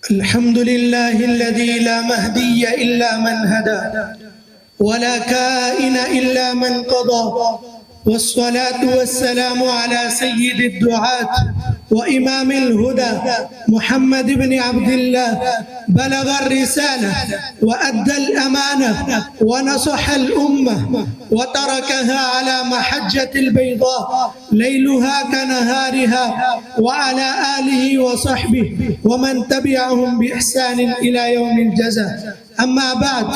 الحمد لله الذي لا مهدي إلا من هدى ولا كائن إلا من قضى، والصلاة والسلام على سيد الدعاة وإمام الهدى محمد بن عبد الله. بلغ الرسالة وأدى الأمانة ونصح الأمة وتركها على محجة البيضاء ليلها كنهارها، وعلى آله وصحبه ومن تبعهم بإحسان إلى يوم الجزاء. أما بعد،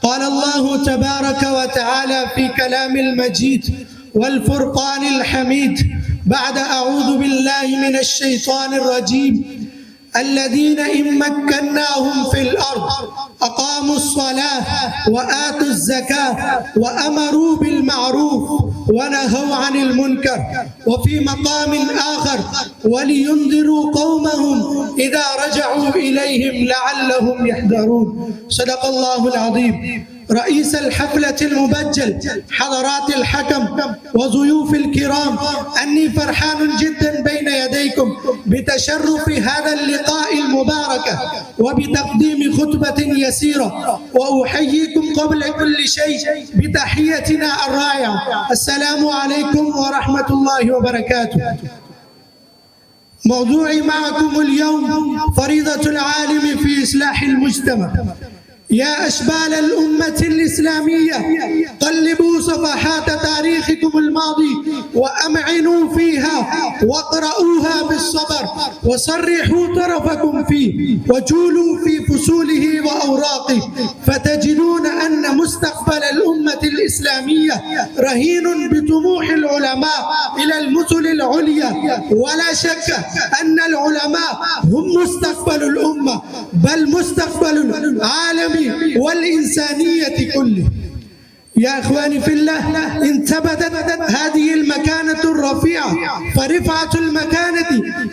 قال الله تبارك وتعالى في كلام المجيد والفرقان الحميد بعد أعوذ بالله من الشيطان الرجيم: الذين إن مكناهم في الأرض أقاموا الصلاة وآتوا الزكاة وأمروا بالمعروف ونهوا عن المنكر. وفي مقام آخر: ولينذروا قومهم إذا رجعوا إليهم لعلهم يحذرون. صدق الله العظيم. رئيس الحفلة المبجل، حضرات الحكم وضيوف الكرام، أني فرحان جدا بين يديكم بتشرف هذا اللقاء المبارك وبتقديم خطبة يسيرة، وأحييكم قبل كل شيء بتحيتنا الرائعة: السلام عليكم ورحمة الله وبركاته. موضوعي معكم اليوم فريضة العالم في إصلاح المجتمع. يا أشبال الأمة الإسلامية، قلبوا صفحات تاريخكم الماضي وأمعنوا فيها واقرؤوها بالصبر، وصرحوا طرفكم فيه وجولوا في فصوله وأوراقه، فتجدون أن مستقبل الأمة الإسلامية رهين بطموح العلماء إلى المثل العليا. ولا شك أن العلماء هم مستقبل الأمة، بل مستقبل العالم والإنسانية كله. يا إخواني في الله، إن ثبتت هذه المكانة الرفيعة فرفعة المكانة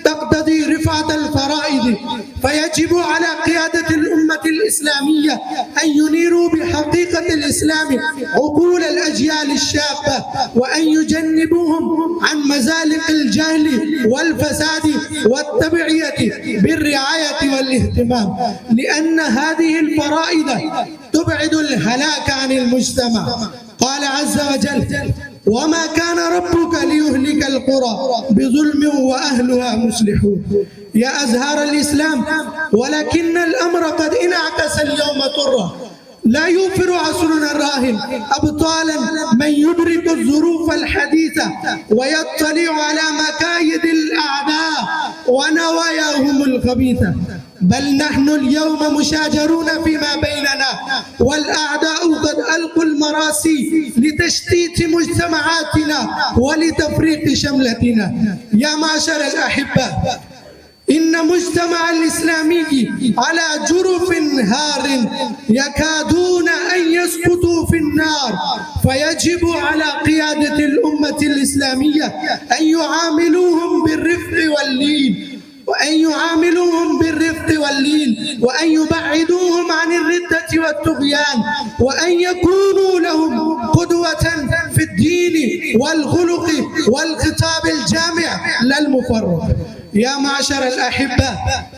تقتضي رفعة الفرائض، فيجب على قيادة الأمة الإسلامية أن ينيروا بحقيقة الإسلام عقول الأجيال الشابة، وأن يجنبوهم عن مزالق الجهل والفساد والتبعية بالرعاية والاهتمام، لأن هذه الفرائض تبعد الهلاك عن المجتمع. قال عز وجل: وما كان ربك ليهلك القرى بظلم وأهلها مصلحون. يا أزهار الإسلام، ولكن الأمر قد انعكس اليوم طرا. لا يوفر عصرنا الراهن أبطالا من يدرك الظروف الحديثة ويطلع على مكايد الأعداء ونواياهم الخبيثة، بل نحن اليوم مشاجرون فيما بيننا، والأعداء قد ألقوا المراسي لتشتيت مجتمعاتنا ولتفريق شملتنا. يا معشر الأحبة، إن مجتمع الإسلامي على جرف هار يكادون أن يسقطوا في النار، فيجب على قيادة الأمة الإسلامية أن يعاملوهم بالرفق واللين وأن يبعدوهم عن الردة والطغيان، وأن يكونوا لهم قدوة في الدين والخلق والخطاب الجامع لا المفرط. يا معشر الأحبة،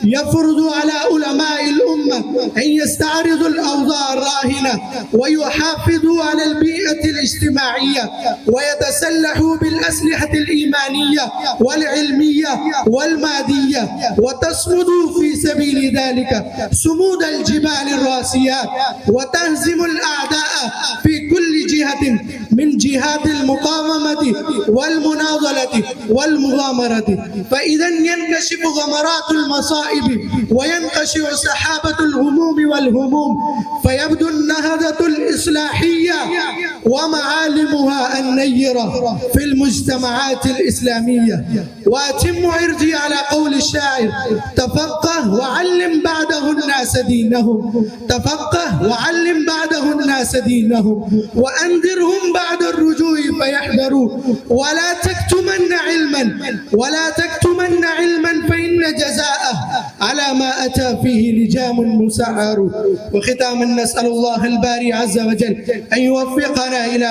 يفرض على علماء الأمة أن يستعرضوا الأوضاع الراهنة ويحافظوا على البيئة الاجتماعية، ويتسلحوا بالأسلحة الإيمانية والعلمية والمادية، وتصمدوا في سبيل ذلك صمود الجبال الراسيات، وتهزم الأعداء في كل جهة من جهات المقاومة والمناضلة والمغامرة. فإذا ينكشف غمرات المصائب وينقشع سحابة الغموم والهموم، فيبدو النهضة الإصلاحية ومعالمها النيرة في المجتمعات الإسلامية. وأتم عرضي على قول الشاعر: تفقه وعلم بعده الناس دينهم، تفقه وعلم بعده الناس دينهم، وأنذرهم بعد الرجوع فيحذروا، ولا تكتمن علما فإن جزاءه على ما أتى فيه لجام مسعر. وختاما، نسأل الله الباري عز وجل أن يوفقنا إلى